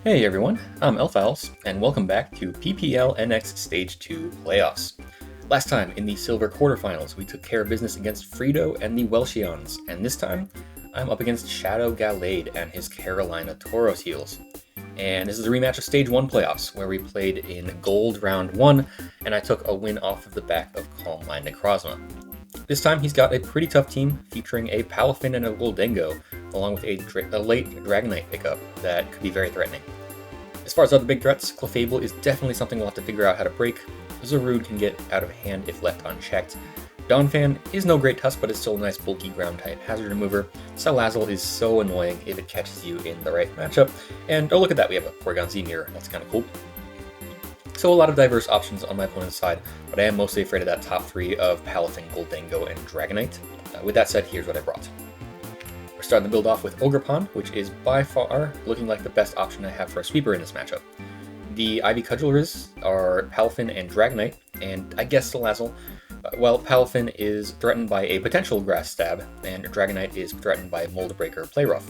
Hey everyone, I'm Elphiles, and welcome back to PPL NX Stage 2 Playoffs. Last time, in the Silver Quarterfinals, we took care of business against Frito and the Welchions, and this time, I'm up against Shadow Gallade and his Carolina Tauros heels. And this is a rematch of Stage 1 Playoffs, where we played in Gold Round 1, and I took a win off of the back of Calm Mind Necrozma. This time, he's got a pretty tough team, featuring a Palafin and a Gholdengo, along with a late Dragonite pickup that could be very threatening. As far as other big threats, Clefable is definitely something we'll have to figure out how to break. Zarude can get out of hand if left unchecked. Donphan is no great Tusk, but is still a nice bulky ground type hazard remover. Salazzle is so annoying if it catches you in the right matchup. And oh, look at that, we have a Porygon Z mirror, that's kind of cool. So a lot of diverse options on my opponent's side, but I am mostly afraid of that top three of Palafin, Gholdengo, and Dragonite. With that said, here's what I brought. We're starting the build off with Ogerpon, which is by far looking like the best option I have for a sweeper in this matchup. The Ivy Cudgellers are Palafin and Dragonite, and I guess Salazzle. Well, Palafin is threatened by a potential Grass Stab, and Dragonite is threatened by Mold Breaker Playrough.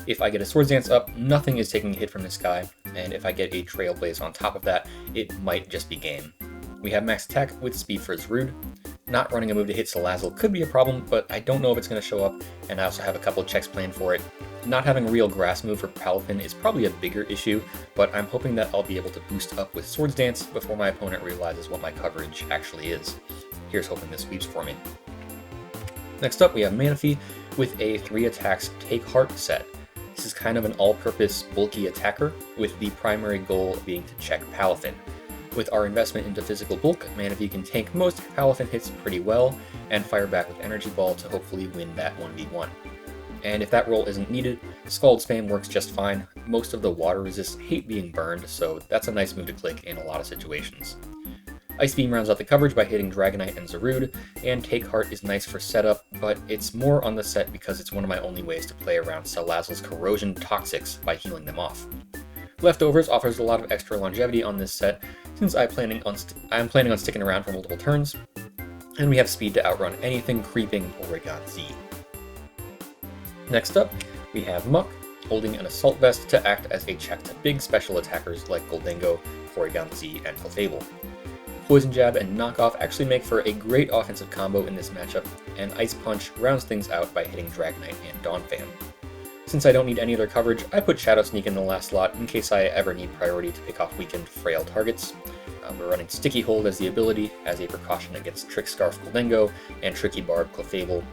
If I get a Swords Dance up, nothing is taking a hit from this guy, and if I get a Trailblaze on top of that, it might just be game. We have max attack with speed for Zarude. Not running a move to hit Salazzle could be a problem, but I don't know if it's going to show up, and I also have a couple of checks planned for it. Not having a real grass move for Palafin is probably a bigger issue, but I'm hoping that I'll be able to boost up with Swords Dance before my opponent realizes what my coverage actually is. Here's hoping this sweeps for me. Next up, we have Manaphy with a 3 attacks Take Heart set. This is kind of an all-purpose bulky attacker, with the primary goal being to check Palafin. With our investment into physical bulk, Manaphy can tank most Palafin hits pretty well, and fire back with Energy Ball to hopefully win that 1v1. And if that roll isn't needed, Scald Spam works just fine. Most of the water resists hate being burned, so that's a nice move to click in a lot of situations. Ice Beam rounds out the coverage by hitting Dragonite and Zarude, and Take Heart is nice for setup, but it's more on the set because it's one of my only ways to play around Salazzle's Corrosion Toxics by healing them off. Leftovers offers a lot of extra longevity on this set, since I'm planning on sticking around for multiple turns, and we have speed to outrun anything creeping Porygon Z. Next up, we have Muck, holding an Assault Vest to act as a check to big special attackers like Gholdengo, Porygon Z, and Clefable. Poison Jab and Knockoff actually make for a great offensive combo in this matchup, and Ice Punch rounds things out by hitting Dragonite and Donphan. Since I don't need any other coverage, I put Shadow Sneak in the last slot in case I ever need priority to pick off weakened, frail targets. We're running Sticky Hold as the ability, as a precaution against Trick Scarf Gholdengo and Tricky Barb Clefable,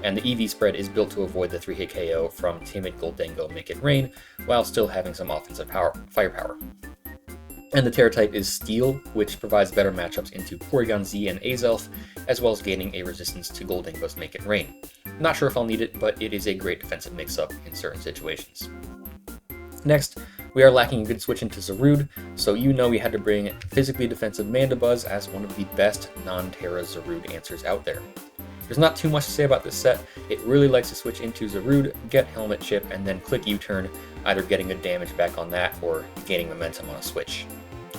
and the EV spread is built to avoid the 3-hit KO from Timid Gholdengo Make It Rain, while still having some offensive firepower. And the Terra type is Steel, which provides better matchups into Porygon Z and Azelf, as well as gaining a resistance to Gholdengo's Make It Rain. Not sure if I'll need it, but it is a great defensive mix-up in certain situations. Next, we are lacking a good switch into Zarude, so you know we had to bring physically defensive Mandibuzz as one of the best non-Terra Zarude answers out there. There's not too much to say about this set. It really likes to switch into Zarude, get Helmet Chip, and then click U-turn, either getting a damage back on that or gaining momentum on a switch.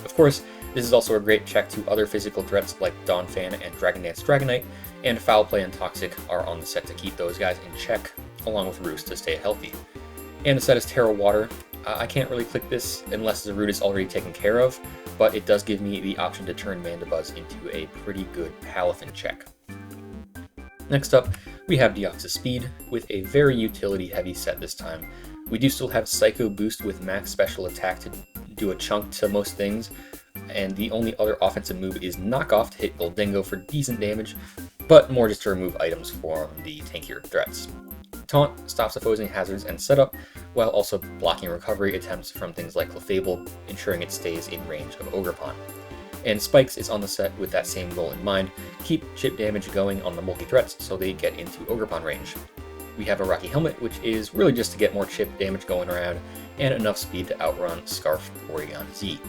Of course, this is also a great check to other physical threats like Donphan and Dragon Dance Dragonite, and Foul Play and Toxic are on the set to keep those guys in check, along with Roost to stay healthy. And the set is Terra Water. I can't really click this unless Zarude is already taken care of, but it does give me the option to turn Mandibuzz into a pretty good Palafin check. Next up, we have Deoxys Speed, with a very utility-heavy set this time. We do still have Psycho Boost with max special attack to do a chunk to most things, and the only other offensive move is Knockoff to hit Gholdengo for decent damage, but more just to remove items from the tankier threats. Taunt stops opposing hazards and setup, while also blocking recovery attempts from things like Clefable, ensuring it stays in range of Ogerpon. And Spikes is on the set with that same goal in mind, keep chip damage going on the bulky threats so they get into Ogerpon range. We have a Rocky Helmet, which is really just to get more chip damage going around, and enough speed to outrun Scarf Porygon Z.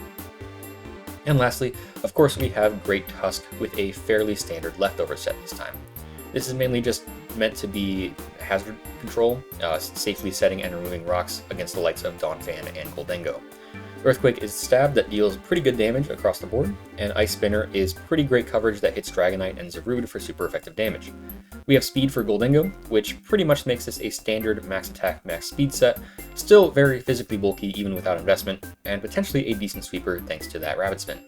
And lastly, of course, we have Great Tusk with a fairly standard leftover set this time. This is mainly just meant to be hazard control, safely setting and removing rocks against the likes of Donphan and Gholdengo. Earthquake is stab that deals pretty good damage across the board, and Ice Spinner is pretty great coverage that hits Dragonite and Zarude for super effective damage. We have speed for Gholdengo, which pretty much makes this a standard max attack, max speed set, still very physically bulky even without investment, and potentially a decent sweeper thanks to that Rabbit Spin.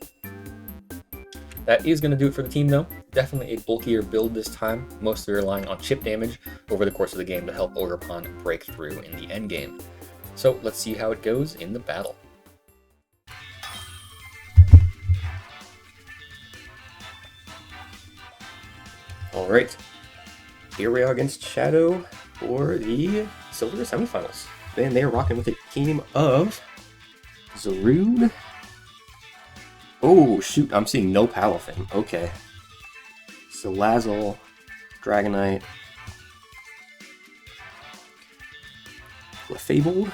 That is going to do it for the team though. Definitely a bulkier build this time, mostly relying on chip damage over the course of the game to help Ogerpon break through in the endgame. So let's see how it goes in the battle. Alright, here we are against Shadow for the Silver semifinals. And they're rocking with a team of Zarude. Oh, shoot, I'm seeing no Palafin. Okay. Salazzle, Dragonite, Clefable,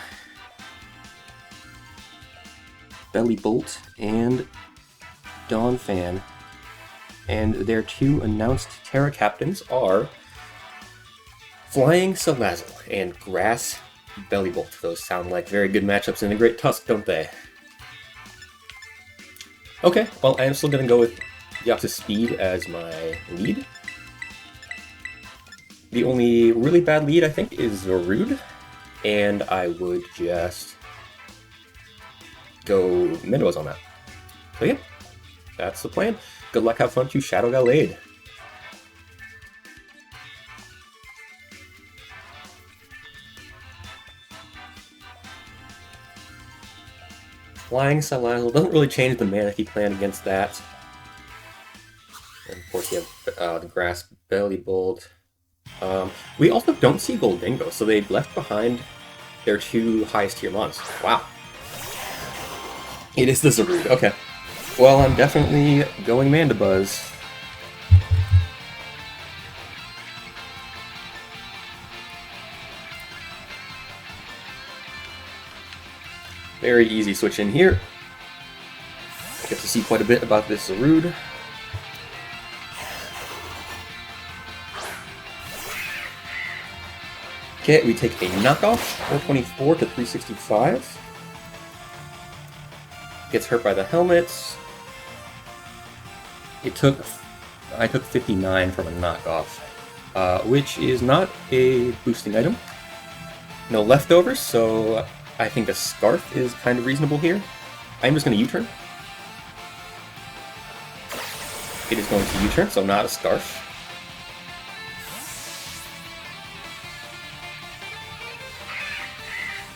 Bellibolt, and Donphan. And their two announced Terra Captains are Flying Salazzle and Grass Bellibolt. Those sound like very good matchups in a great Tusk, don't they? Okay, well, I am still going to go with Deoxys Speed as my lead. The only really bad lead, I think, is Zarude, and I would just go Mindos on that. So yeah, that's the plan. Good luck, have fun to Shadow Gallade. Flying Salazzle doesn't really change the mana he plan against that. And of course you have the Grass Bellibolt. We also don't see Gholdengo, so they left behind their two highest tier mons. Wow. It is the Zarude, okay. Well, I'm definitely going Mandibuzz. Very easy switch in here. I get to see quite a bit about this Zarude. Okay, we take a knockoff, 424 to 365. Gets hurt by the helmets. I took 59 from a knockoff, which is not a boosting item. No leftovers, so I think a Scarf is kind of reasonable here. I'm just going to U-turn. It is going to U-turn, so not a Scarf.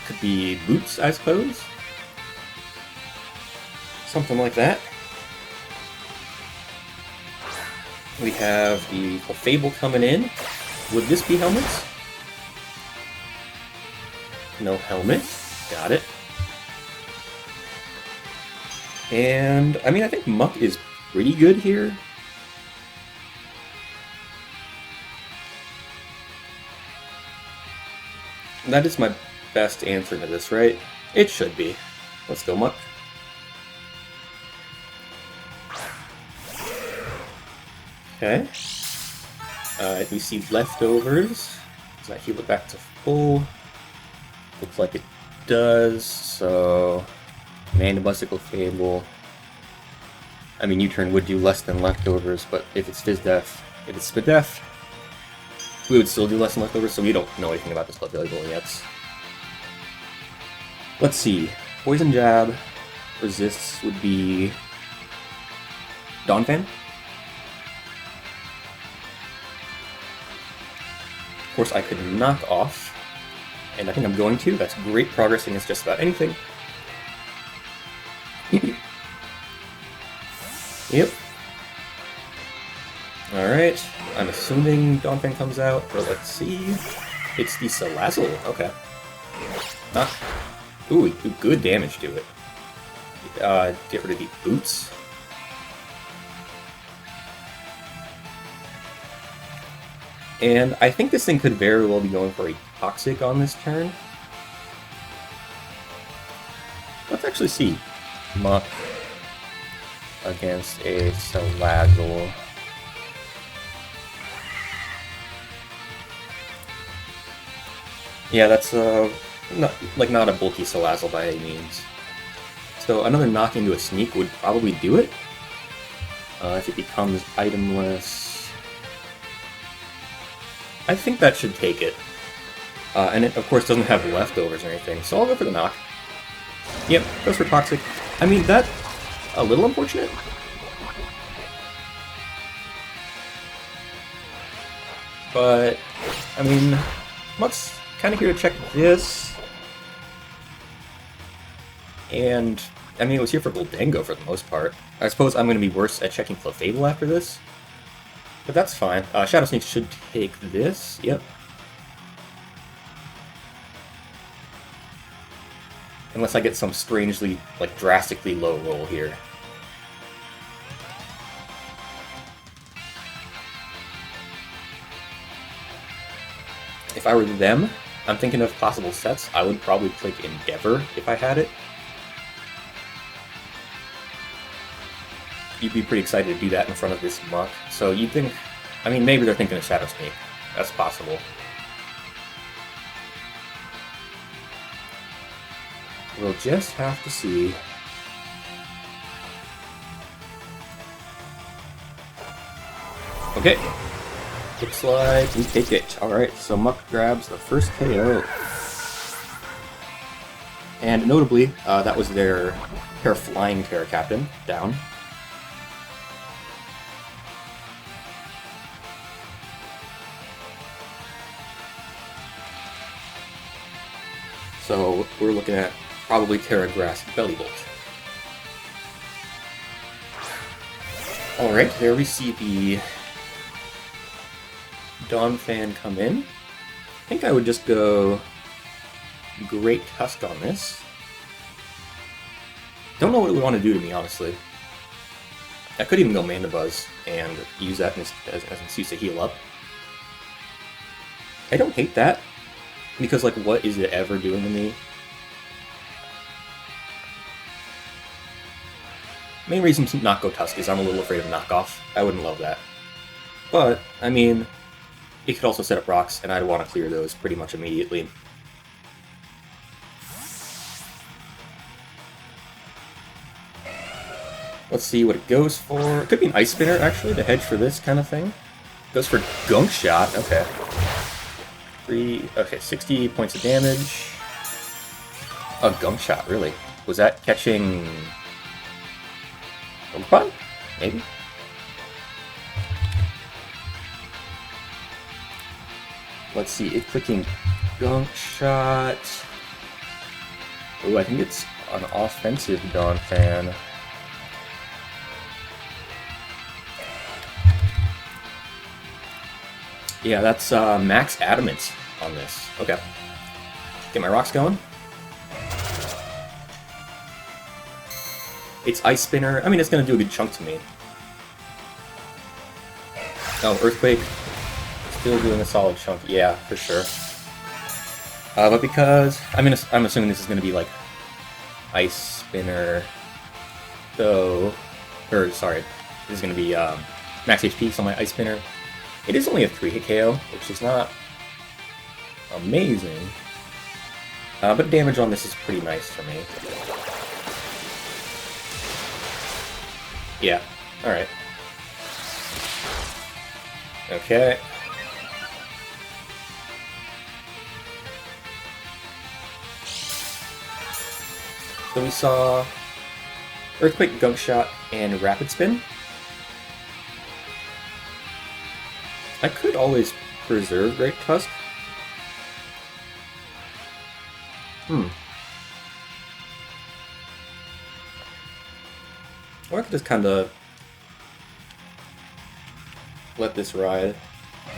Could be Boots, I suppose. Something like that. We have the Clefable coming in. Would this be helmets? No helmets. Got it. And, I mean, I think Muck is pretty good here. That is my best answer to this, right? It should be. Let's go, Muck. Okay. We see leftovers. Does that heal it back to full? Looks like it does, so Mandibuzz, Clefable. I mean, U-turn would do less than leftovers, but if it's Fizdef, if it's Spidef, we would still do less than leftovers, so we don't know anything about this Clefable yet. Let's see. Poison Jab resists would be Donphan. Of course, I could knock off, and I think I'm going to. That's great progress against just about anything. Yep. Alright, I'm assuming Donphan comes out, but let's see. It's the Salazzle, okay. Ooh, do good damage to it. Get rid of the Boots. And I think this thing could very well be going for a Toxic on this turn. Let's actually see. Muck against a Salazzle. Yeah, that's not a bulky Salazzle by any means. So another knock into a Sneak would probably do it. If it becomes itemless, I think that should take it. And it, of course, doesn't have leftovers or anything, so I'll go for the knock. Yep, goes for Toxic. I mean, that's a little unfortunate. But, I mean, Muck's kind of here to check this. And, I mean, it was here for Goldango for the most part. I suppose I'm going to be worse at checking Clefable after this. But that's fine. Shadow Sneak should take this. Yep. Unless I get some strangely, like, drastically low roll here. If I were them, I'm thinking of possible sets. I would probably click Endeavor if I had it. You'd be pretty excited to do that in front of this Muck. So you'd think, I mean, maybe they're thinking of Shadow Sneak. That's possible. We'll just have to see. Okay. Looks like we take it. Alright, so Muck grabs the first KO. And notably, that was their Flying Terra Captain down. So we're looking at probably Terra Grass Belly Bolt. Alright, there we see the Donphan come in. I think I would just go Great Tusk on this. Don't know what it would want to do to me, honestly. I could even go Mandibuzz and use that as an excuse to heal up. I don't hate that, because, like, what is it ever doing to me? Main reason to not go Tusk is I'm a little afraid of knockoff. I wouldn't love that. But, I mean, it could also set up rocks, and I'd want to clear those pretty much immediately. Let's see what it goes for. It could be an Ice Spinner, actually, to hedge for this kind of thing. Goes for Gunk Shot, okay. 60 points of damage. A Gunk Shot, really? Was that catching Ogerpon? Maybe? Let's see, it clicking Gunk Shot. Oh, I think it's an offensive Donphan. Yeah, that's max adamant on this. Okay. Get my rocks going. It's Ice Spinner. I mean, it's going to do a good chunk to me. Oh, Earthquake. Still doing a solid chunk. Yeah, for sure. But because... I'm assuming this is going to be, like, Ice Spinner. So... Or, sorry. This is going to be max HP, so my Ice Spinner. It is only a 3-hit KO, which is not amazing. But damage on this is pretty nice for me. Yeah, alright. Okay. So we saw Earthquake, Gunk Shot, and Rapid Spin. I could always preserve Great Tusk. Or I could just kind of let this ride.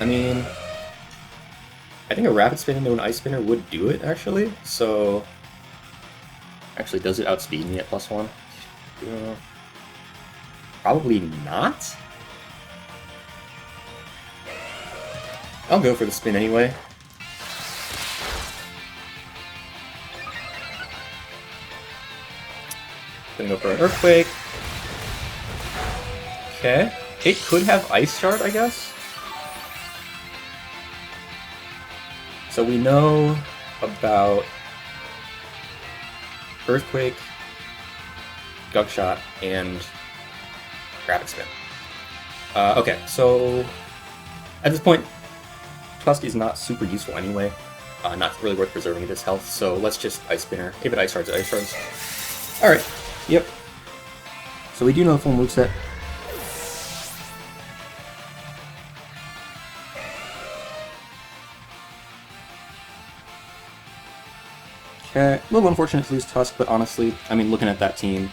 I mean, I think a Rapid Spin into an Ice Spinner would do it, actually. So, actually, does it outspeed me at +1? Probably not. I'll go for the spin anyway. Gonna go for an Earthquake. Okay. It could have Ice Shard, I guess. So we know about Earthquake, Gug Shot, and Rapid Spin. Okay, so at this point, Tusk is not super useful anyway. Not really worth preserving this health, so let's just Ice Spinner. If it Ice Shards, it Ice Shards. Alright, yep. So we do know the full moveset. Okay, a little unfortunate to lose Tusk, but honestly, I mean, looking at that team,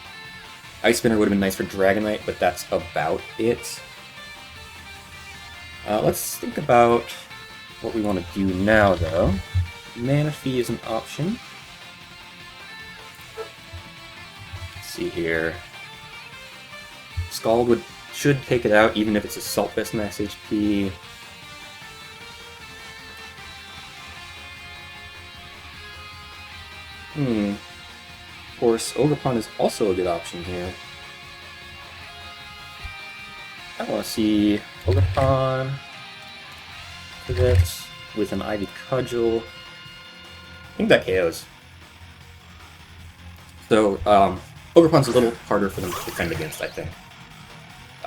Ice Spinner would have been nice for Dragonite, but that's about it. Let's think about what we want to do now, though. Manaphy is an option. Let's see here. Scald should take it out, even if it's Assault Vest max HP. Of course, Ogerpon is also a good option here. I want to see Ogerpon for this with an Ivy Cudgel. I think that KOs. So, Ogerpon's a little harder for them to defend against, I think.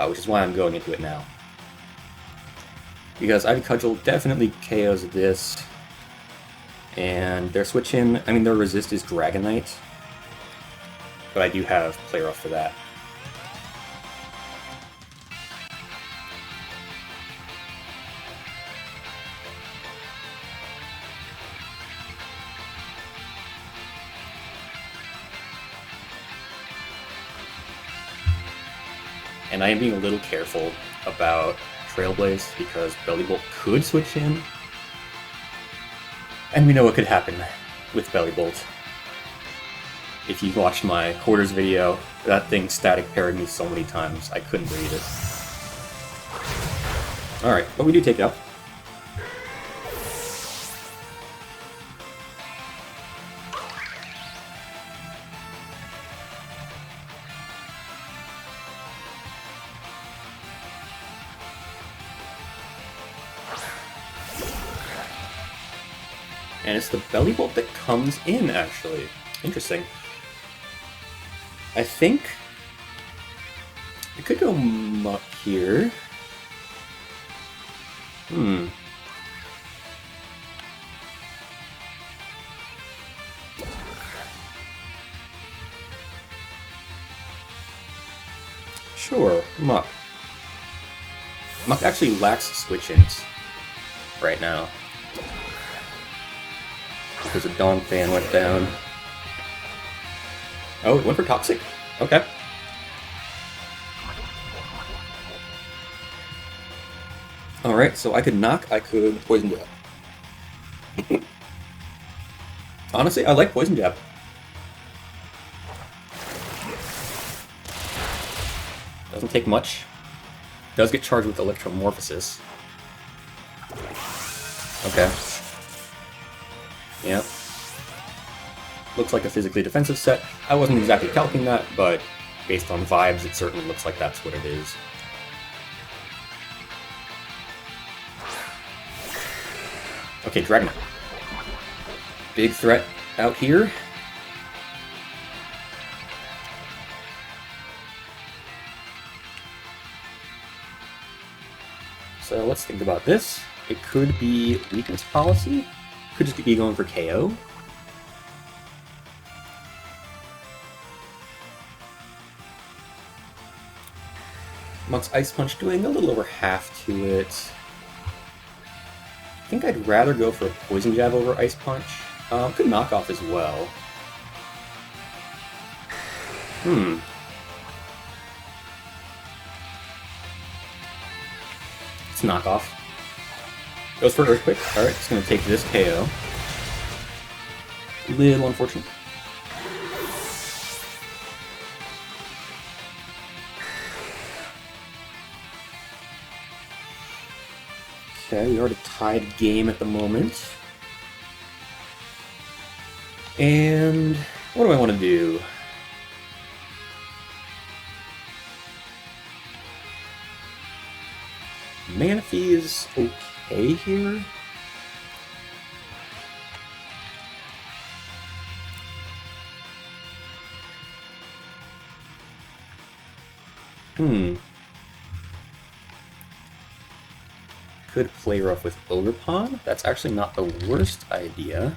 Which is why I'm going into it now. Because Ivy Cudgel definitely KOs this. And their switch in, I mean, their resist is Dragonite. But I do have Play Rough for that. And I am being a little careful about Trailblaze because Belly Bolt could switch in. And we know what could happen with Belly Bolt. If you've watched my quarters video, that thing static parried me so many times, I couldn't believe it. Alright, but we do take it out. And it's the Belly Bolt that comes in, actually. Interesting. I think it could go Muck here. Sure, Muck. Muck actually lacks switch-ins right now. Because a Dawn Fan went down. Oh, it went for Toxic? Okay. Alright, so I could Knock, I could Poison Jab. Honestly, I like Poison Jab. Doesn't take much. Does get charged with Electromorphosis. Okay. Yep. Looks like a physically defensive set. I wasn't exactly calculating that, but based on vibes, it certainly looks like that's what it is. Okay, Dragonite. Big threat out here. So let's think about this. It could be weakness policy. Could just be going for KO. Muck's Ice Punch doing a little over half to it. I think I'd rather go for a Poison Jab over Ice Punch. Could knock off as well. It's knock off. Goes for Earthquake. Alright, it's going to take this KO. Little unfortunate. Okay, we already tied game at the moment. And what do I want to do? Manaphy is okay here. Could play rough with Ogerpon. That's actually not the worst idea.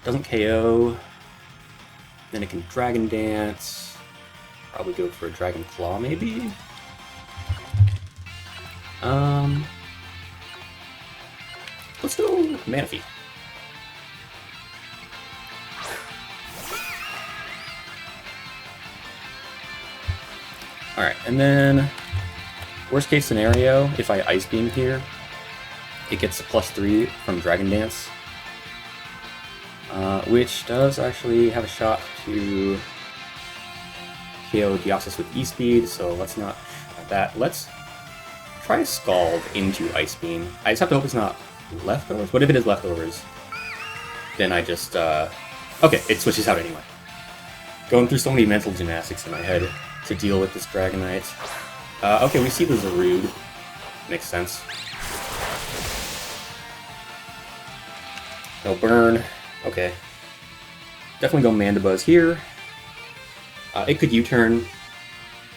Doesn't KO. Then it can Dragon Dance. Probably go for a Dragon Claw, maybe? Let's go Manaphy. Alright, and then worst case scenario, if I Ice Beam here, it gets a +3 from Dragon Dance, which does actually have a shot to KO Deoxys with E-Speed, so let's not try that. Let's try Scald into Ice Beam. I just have to hope it's not leftovers. What if it is leftovers? Then I just, okay, it switches out anyway. Going through so many mental gymnastics in my head to deal with this Dragonite. Okay, we see the Zarude. Makes sense. No burn. Okay. Definitely go Mandibuzz here. It could U-turn.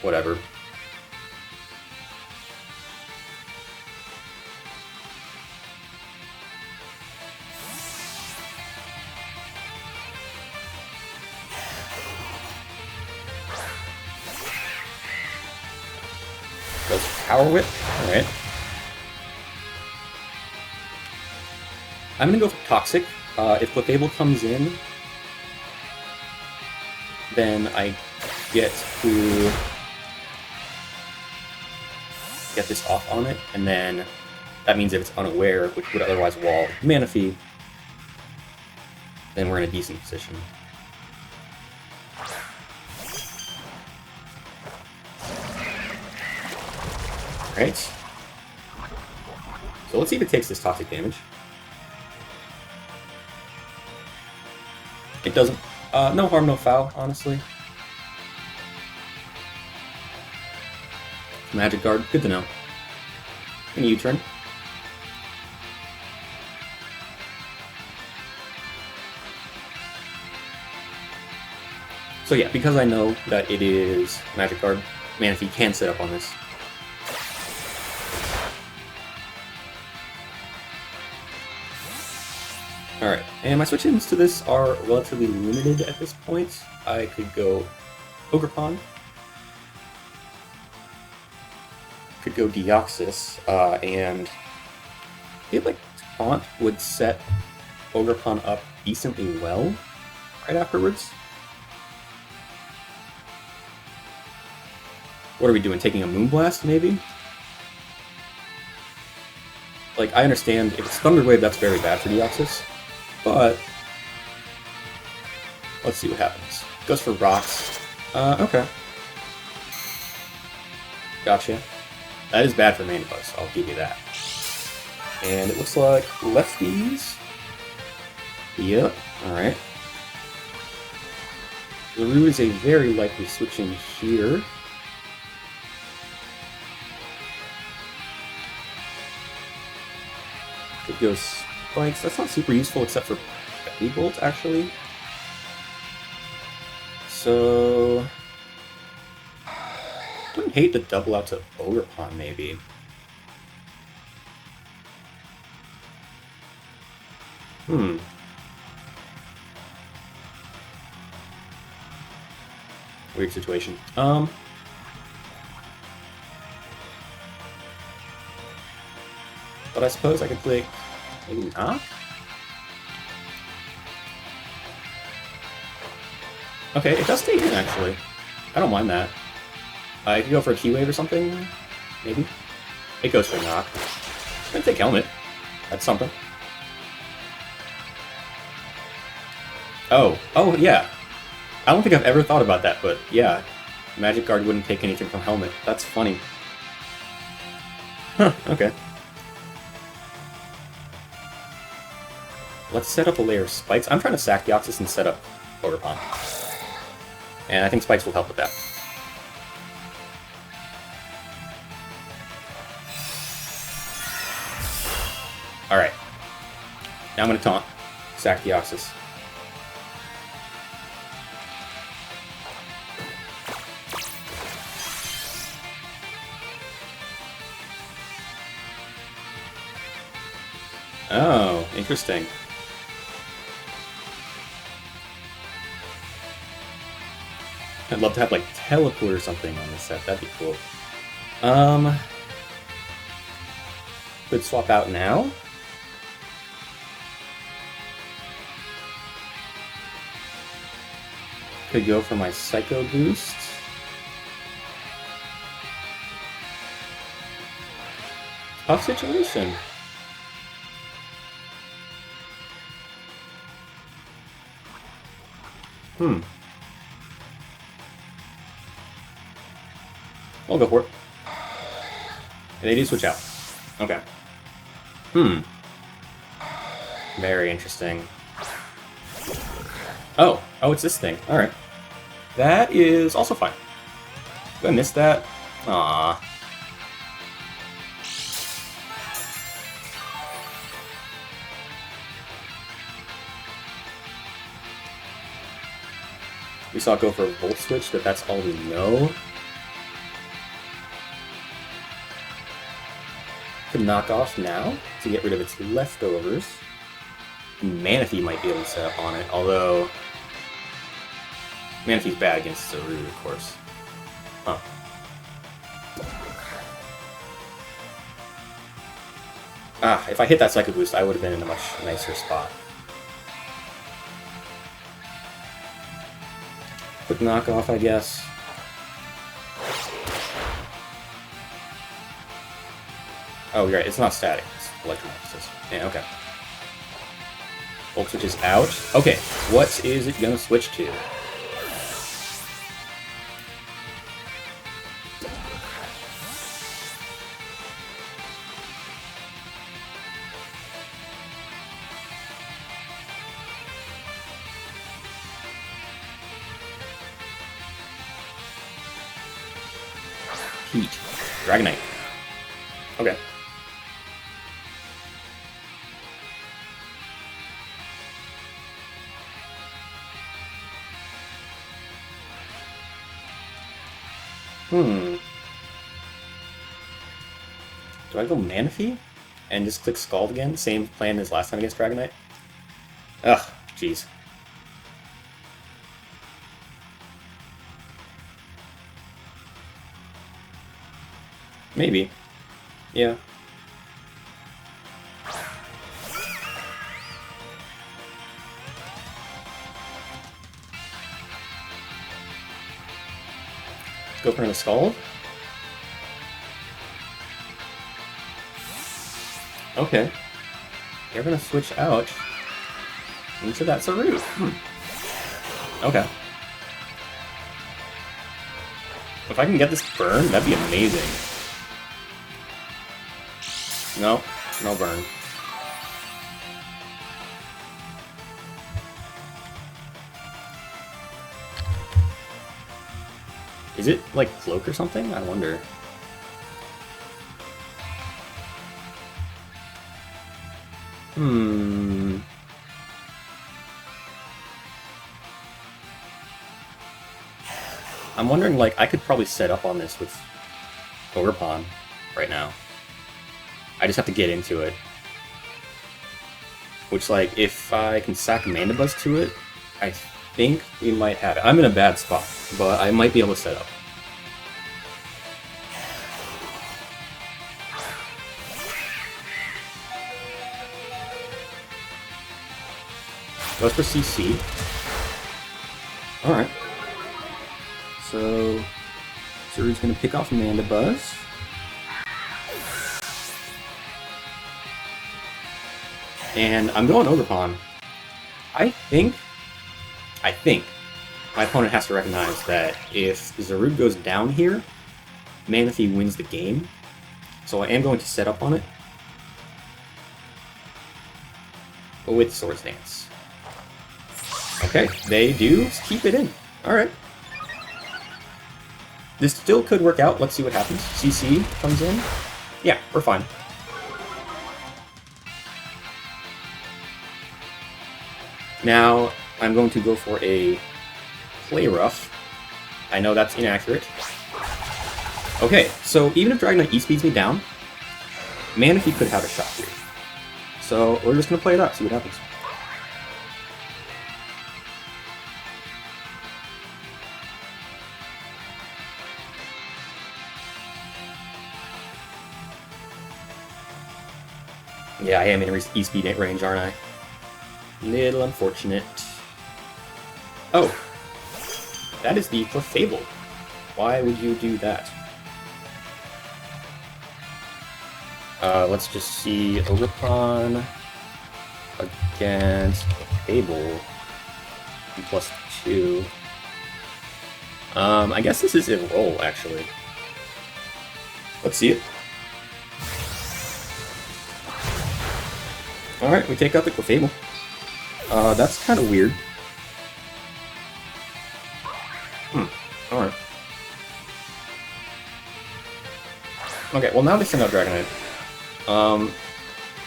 Whatever. Goes Power Whip. Alright. I'm gonna go for Toxic. If Clefable comes in, then I get to get this off on it, and then that means if it's unaware, which would otherwise wall Manaphy, then we're in a decent position. Alright. So let's see if it takes this toxic damage. It doesn't. No harm, no foul, honestly. Magic Guard, good to know. Can you U-turn? So yeah, because I know that it is Magic Guard, Manaphy can sit up on this. Alright, and my switch-ins to this are relatively limited at this point. I could go Ogerpon. Could go Deoxys, and I feel like Taunt would set Ogerpon up decently well right afterwards. What are we doing? Taking a Moonblast, maybe? Like, I understand if it's Thunder Wave, that's very bad for Deoxys. But let's see what happens. Goes for rocks. Okay. Gotcha. That is bad for Mandibuzz, I'll give you that. And it looks like lefties. Yep, alright. Zarude is a very likely switch in here. Could go Spikes. That's not super useful except for Belly Bolt, actually. So wouldn't hate the double out to Ogerpon, maybe. Weird situation. But I suppose I could play maybe Knock? Okay, it does stay in, actually. I don't mind that. I could go for a Key Wave or something, maybe. It goes for a Knock. I'm gonna take Helmet. That's something. Oh, yeah. I don't think I've ever thought about that, but yeah. Magic Guard wouldn't take anything from Helmet. That's funny. Huh, okay. Let's set up a layer of Spikes. I'm trying to sack Deoxys and set up Ogerpon. And I think Spikes will help with that. Alright. Now I'm going to taunt. Sack Deoxys. Oh, interesting. I'd love to have like teleport or something on this set. That'd be cool. Could swap out now. Could go for my Psycho Boost. Tough situation. I'll go for it. And they do switch out. Okay. Very interesting. Oh, it's this thing. Alright. That is also fine. Did I miss that? Aww. We saw it go for a Volt Switch, but that's all we know. Could knock off now to get rid of its leftovers. Manaphy might be able to set up on it, although Manaphy's bad against Zarude, of course. Huh. Ah, if I hit that Psycho Boost, I would have been in a much nicer spot. Quick knockoff, I guess. Oh, you're right, it's not static, it's electromagnetism. Yeah, okay. Volt switch is out. Okay, what is it gonna switch to? Heat. Dragonite. Okay. Do I go Manaphy? And just click Scald again? Same plan as last time against Dragonite? Ugh, jeez. Maybe. Yeah. Go for another Scald? Okay. You're gonna switch out into that Zarude. Okay. If I can get this burn, that'd be amazing. No, no burn. Is it like Cloak or something? I wonder. I'm wondering, like, I could probably set up on this with Ogerpon right now. I just have to get into it. Which, like, if I can sack Mandibuzz to it, I think we might have it. I'm in a bad spot, but I might be able to set up. Goes for CC. Alright. So, Zarude's gonna pick off Mandibuzz. And I'm going Ogerpon. I think my opponent has to recognize that if Zarude goes down here, Manaphy wins the game. So I am going to set up on it. But with Swords Dance. Okay, they do keep it in. Alright. This still could work out. Let's see what happens. CC comes in. Yeah, we're fine. Now, I'm going to go for a Play Rough. I know that's inaccurate. Okay, so even if Dragonite E-speeds me down, Manaphy could have a shot here. So we're just gonna play it out, see what happens. Yeah, I am in E-speed range, aren't I? Little unfortunate. Oh! That is the Clefable. Why would you do that? Let's just see Ogerpon against Clefable. +2. I guess this is a roll, actually. Let's see it. Alright, we take out the Clefable. That's kind of weird. Alright. Okay, well now they send out Dragonite.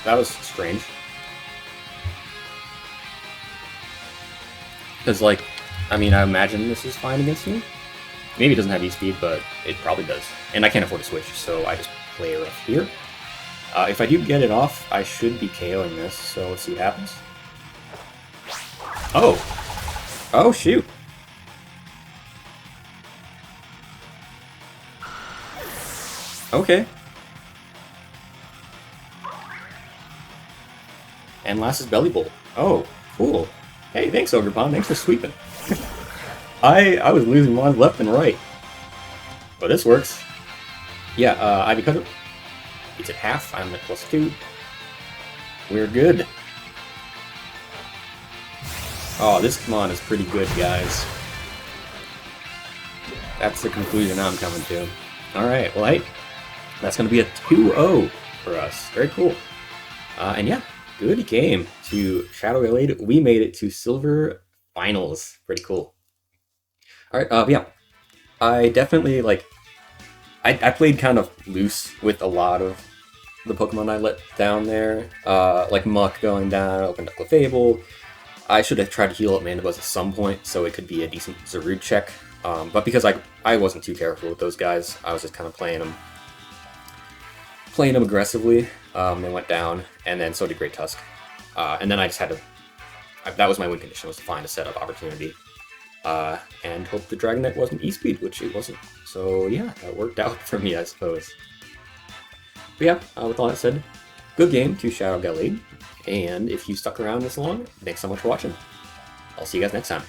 That was strange. Because, like, I mean, I imagine this is fine against me. Maybe it doesn't have E-speed, but it probably does. And I can't afford to switch, so I just play rough here. If I do get it off, I should be KOing this, so let's see what happens. Oh! Oh, shoot! Okay. And last is Belly Bolt. Oh, cool. Hey, thanks, Ogerpon. Thanks for sweeping. I was losing one left and right. But this works. Yeah, Ivy Cutter. It's at half. I'm at +2. We're good. Oh, this Pokemon is pretty good, guys. That's the conclusion I'm coming to. Alright, well, hey, that's going to be a 2-0 for us. Very cool. And yeah, good game to Shadow Gallade. We made it to Silver Finals. Pretty cool. Alright, yeah. I definitely, like, I played kind of loose with a lot of the Pokemon I let down there. Like Muck going down, opened up Clefable. I should have tried to heal up Mandibuzz at some point, so it could be a decent Zarude check. But because I wasn't too careful with those guys, I was just kind of playing them aggressively. They went down, and then so did Great Tusk. And then I just had to... that was my win condition, was to find a setup opportunity. And hope the Dragonite wasn't E-speed, which it wasn't. So yeah, that worked out for me, I suppose. But yeah, with all that said, good game to Shadow Gallade. And if you stuck around this long, thanks so much for watching. I'll see you guys next time.